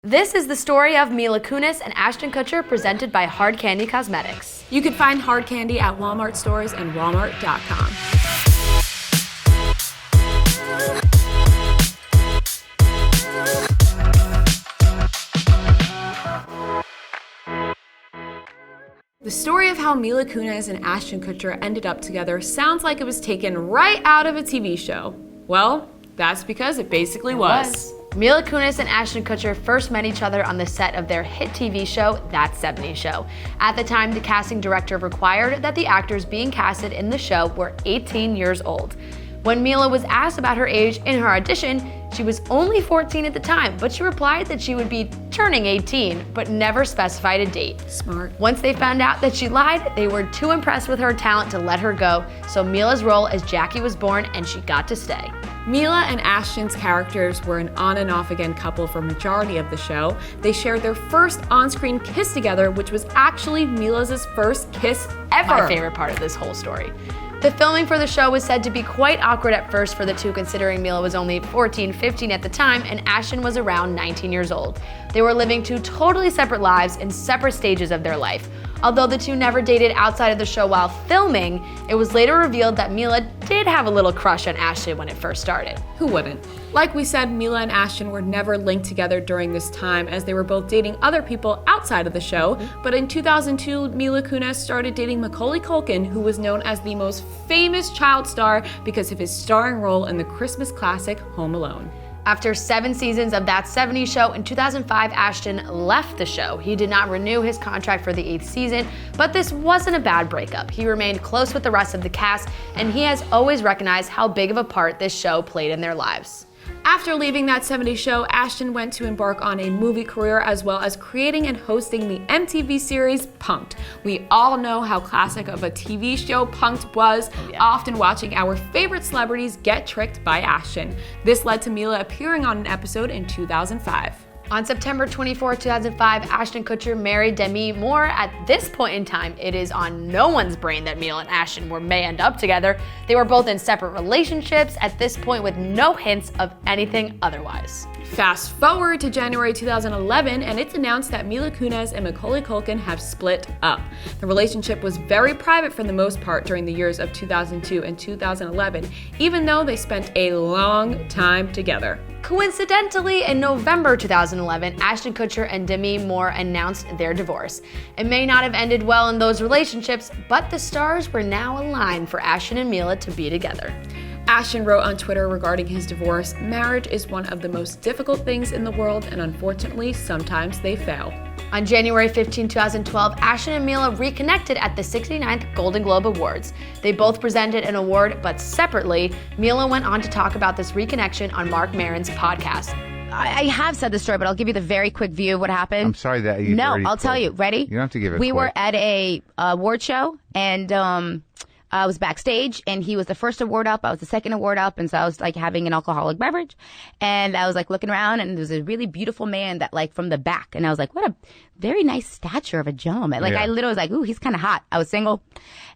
This is the story of Mila Kunis and Ashton Kutcher, presented by Hard Candy Cosmetics. You can find Hard Candy at Walmart stores and walmart.com. The story of how Mila Kunis and Ashton Kutcher ended up together sounds like it was taken right out of a TV show. Well, that's because it basically was. Mila Kunis and Ashton Kutcher first met each other on the set of their hit TV show, That 70s Show. At the time, the casting director required that the actors being casted in the show were 18 years old. When Mila was asked about her age in her audition, she was only 14 at the time, but she replied that she would be turning 18, but never specified a date. Smart. Once they found out that she lied, they were too impressed with her talent to let her go, so Mila's role as Jackie was born and she got to stay. Mila and Ashton's characters were an on and off again couple for majority of the show. They shared their first on-screen kiss together, which was actually Mila's first kiss ever. My favorite part of this whole story. The filming for the show was said to be quite awkward at first for the two, considering Mila was only 14, 15 at the time, and Ashton was around 19 years old. They were living two totally separate lives in separate stages of their life. Although the two never dated outside of the show while filming, it was later revealed that Mila did have a little crush on Ashton when it first started. Who wouldn't? Like we said, Mila and Ashton were never linked together during this time, as they were both dating other people outside of the show. But in 2002, Mila Kunis started dating Macaulay Culkin, who was known as the most famous child star because of his starring role in the Christmas classic Home Alone. After 7 seasons of That 70s Show, in 2005, Ashton left the show. He did not renew his contract for the 8th season, but this wasn't a bad breakup. He remained close with the rest of the cast, and he has always recognized how big of a part this show played in their lives. After leaving That 70s Show, Ashton went to embark on a movie career as well as creating and hosting the MTV series Punk'd. We all know how classic of a TV show Punk'd was, often watching our favorite celebrities get tricked by Ashton. This led to Mila appearing on an episode in 2005. On September 24, 2005, Ashton Kutcher married Demi Moore. At this point in time, it is on no one's brain that Mila and Ashton may end up together. They were both in separate relationships at this point with no hints of anything otherwise. Fast forward to January 2011, and it's announced that Mila Kunis and Macaulay Culkin have split up. The relationship was very private for the most part during the years of 2002 and 2011, even though they spent a long time together. Coincidentally, in November 2011, Ashton Kutcher and Demi Moore announced their divorce. It may not have ended well in those relationships, but the stars were now aligned for Ashton and Mila to be together. Ashton wrote on Twitter regarding his divorce, "Marriage is one of the most difficult things in the world, and unfortunately, sometimes they fail." On January 15, 2012, Ashton and Mila reconnected at the 69th Golden Globe Awards. They both presented an award, but separately. Mila went on to talk about this reconnection on Marc Maron's podcast. I have said the story, but I'll give you the very quick view of what happened. I'm sorry that you. No, I'll tell you. Ready? You don't have to give it. We quick. were at a award show, and I was backstage, and he was the first award up. I was the second award up, and so I was like having an alcoholic beverage, and I was like looking around, and there was a really beautiful man that like from the back, and I was like, what a very nice stature of a gentleman. Like I literally was like, ooh, he's kind of hot. I was single,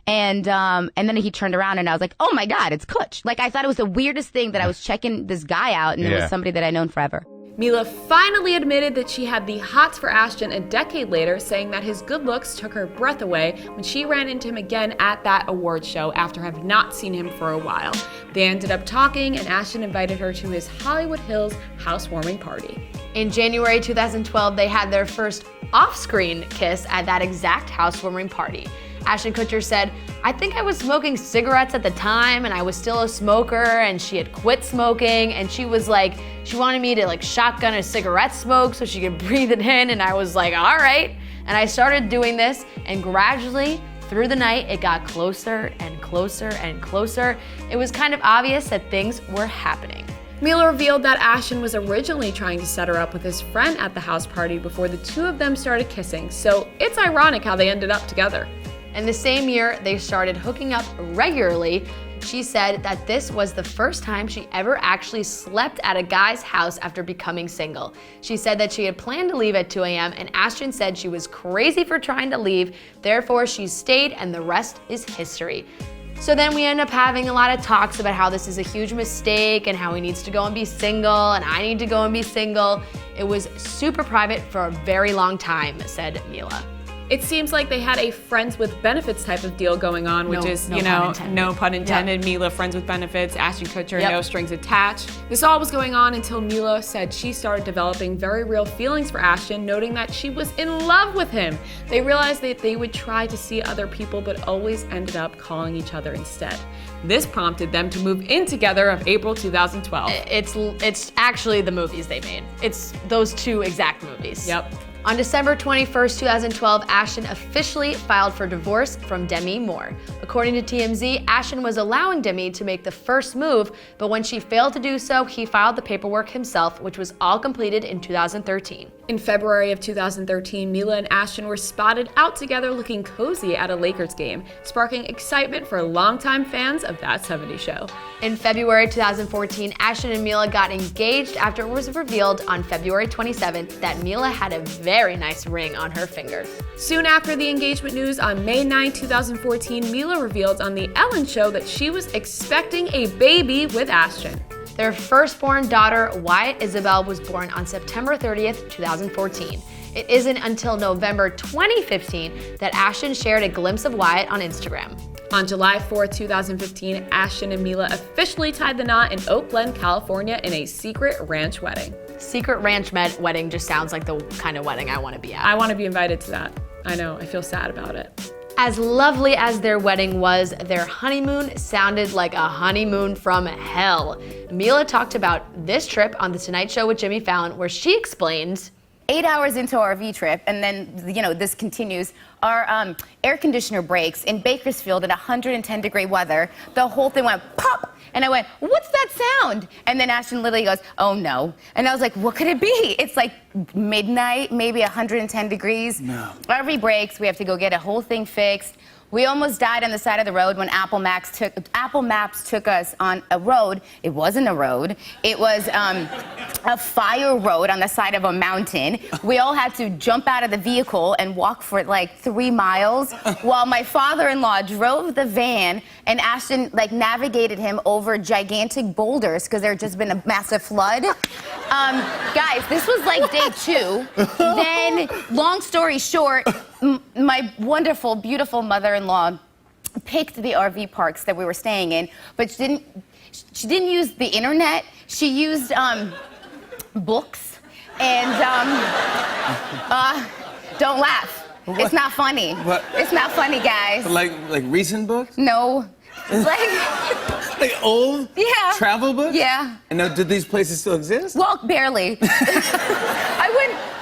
and then he turned around, and I was like, oh my God, it's Kutch. Like I thought it was the weirdest thing that I was checking this guy out, and it was somebody that I'd known forever. Mila finally admitted that she had the hots for Ashton a decade later, saying that his good looks took her breath away when she ran into him again at that award show after having not seen him for a while. They ended up talking, and Ashton invited her to his Hollywood Hills housewarming party. In January 2012, they had their first off-screen kiss at that exact housewarming party. Ashton Kutcher said, "I think I was smoking cigarettes at the time, and I was still a smoker, and she had quit smoking, and she was like, she wanted me to like shotgun a cigarette smoke so she could breathe it in, and I was like, all right." And I started doing this, and gradually, through the night, it got closer and closer and closer. It was kind of obvious that things were happening. Mila revealed that Ashton was originally trying to set her up with his friend at the house party before the two of them started kissing, so it's ironic how they ended up together. In the same year, they started hooking up regularly. She said that this was the first time she ever actually slept at a guy's house after becoming single. She said that she had planned to leave at 2 a.m. and Ashton said she was crazy for trying to leave, therefore she stayed and the rest is history. So then we end up having a lot of talks about how this is a huge mistake and how he needs to go and be single and I need to go and be single. It was super private for a very long time, said Mila. It seems like they had a friends with benefits type of deal going on, which no pun intended. Yep. Mila, friends with benefits, Ashton Kutcher, no strings attached. This all was going on until Mila said she started developing very real feelings for Ashton, noting that she was in love with him. They realized that they would try to see other people, but always ended up calling each other instead. This prompted them to move in together of April 2012. It's actually the movies they made. It's those two exact movies. Yep. On December 21st, 2012, Ashton officially filed for divorce from Demi Moore. According to TMZ, Ashton was allowing Demi to make the first move, but when she failed to do so, he filed the paperwork himself, which was all completed in 2013. In February of 2013, Mila and Ashton were spotted out together looking cozy at a Lakers game, sparking excitement for longtime fans of That 70s Show. In February 2014, Ashton and Mila got engaged after it was revealed on February 27th that Mila had a very nice ring on her finger. Soon after the engagement news, on May 9, 2014, Mila revealed on The Ellen Show that she was expecting a baby with Ashton. Their firstborn daughter, Wyatt Isabel, was born on September 30th, 2014. It isn't until November 2015 that Ashton shared a glimpse of Wyatt on Instagram. On July 4, 2015, Ashton and Mila officially tied the knot in Oak Glen, California in a secret ranch wedding. Secret ranch wedding just sounds like the kind of wedding I want to be at. I want to be invited to that. I know, I feel sad about it. As lovely as their wedding was, their honeymoon sounded like a honeymoon from hell. Mila talked about this trip on The Tonight Show with Jimmy Fallon, where she explained, 8 hours into our RV trip, and then, this continues. Our air conditioner breaks in Bakersfield at 110-degree weather. The whole thing went pop, and I went, what's that sound? And then Ashton literally goes, oh no. And I was like, what could it be? It's like midnight, maybe 110 degrees. No. RV breaks, we have to go get a whole thing fixed. We almost died on the side of the road when Apple Maps took us on a road. It wasn't a road. It was a fire road on the side of a mountain. We all had to jump out of the vehicle and walk for like 3 miles while my father-in-law drove the van and Ashton navigated him over gigantic boulders because there had just been a massive flood. Guys, this was like day 2. Then, long story short, my wonderful, beautiful mother-in-law picked the RV parks that we were staying in, but she didn't use the internet. She used books and don't laugh. What? It's not funny. What? It's not funny, guys. Like recent books? No. Like old travel books? Yeah. And now, do these places still exist? Well, barely.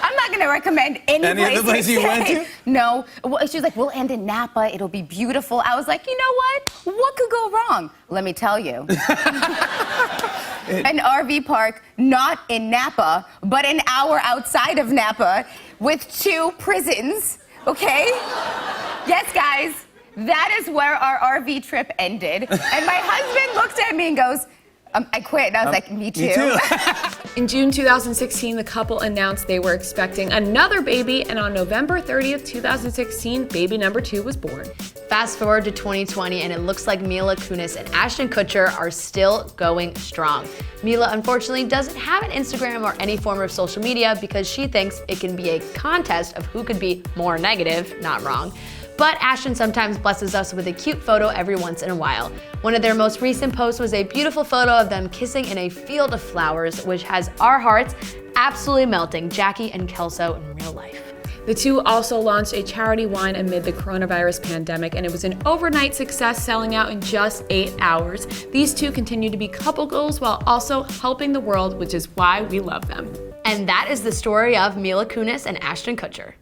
I'm not going to recommend any other place you went to? No. Well, she was like, we'll end in Napa. It'll be beautiful. I was like, you know what? What could go wrong? Let me tell you. An RV park, not in Napa, but an hour outside of Napa with 2 prisons, okay? Yes, guys. That is where our RV trip ended. And my husband looked at me and goes, I quit. And I was like, me too. Me too. In June 2016, the couple announced they were expecting another baby, and on November 30th, 2016, baby number 2 was born. Fast forward to 2020, and it looks like Mila Kunis and Ashton Kutcher are still going strong. Mila, unfortunately, doesn't have an Instagram or any form of social media because she thinks it can be a contest of who could be more negative, not wrong. But Ashton sometimes blesses us with a cute photo every once in a while. One of their most recent posts was a beautiful photo of them kissing in a field of flowers, which has our hearts absolutely melting, Jackie and Kelso in real life. The two also launched a charity wine amid the coronavirus pandemic, and it was an overnight success, selling out in just 8 hours. These two continue to be couple goals while also helping the world, which is why we love them. And that is the story of Mila Kunis and Ashton Kutcher.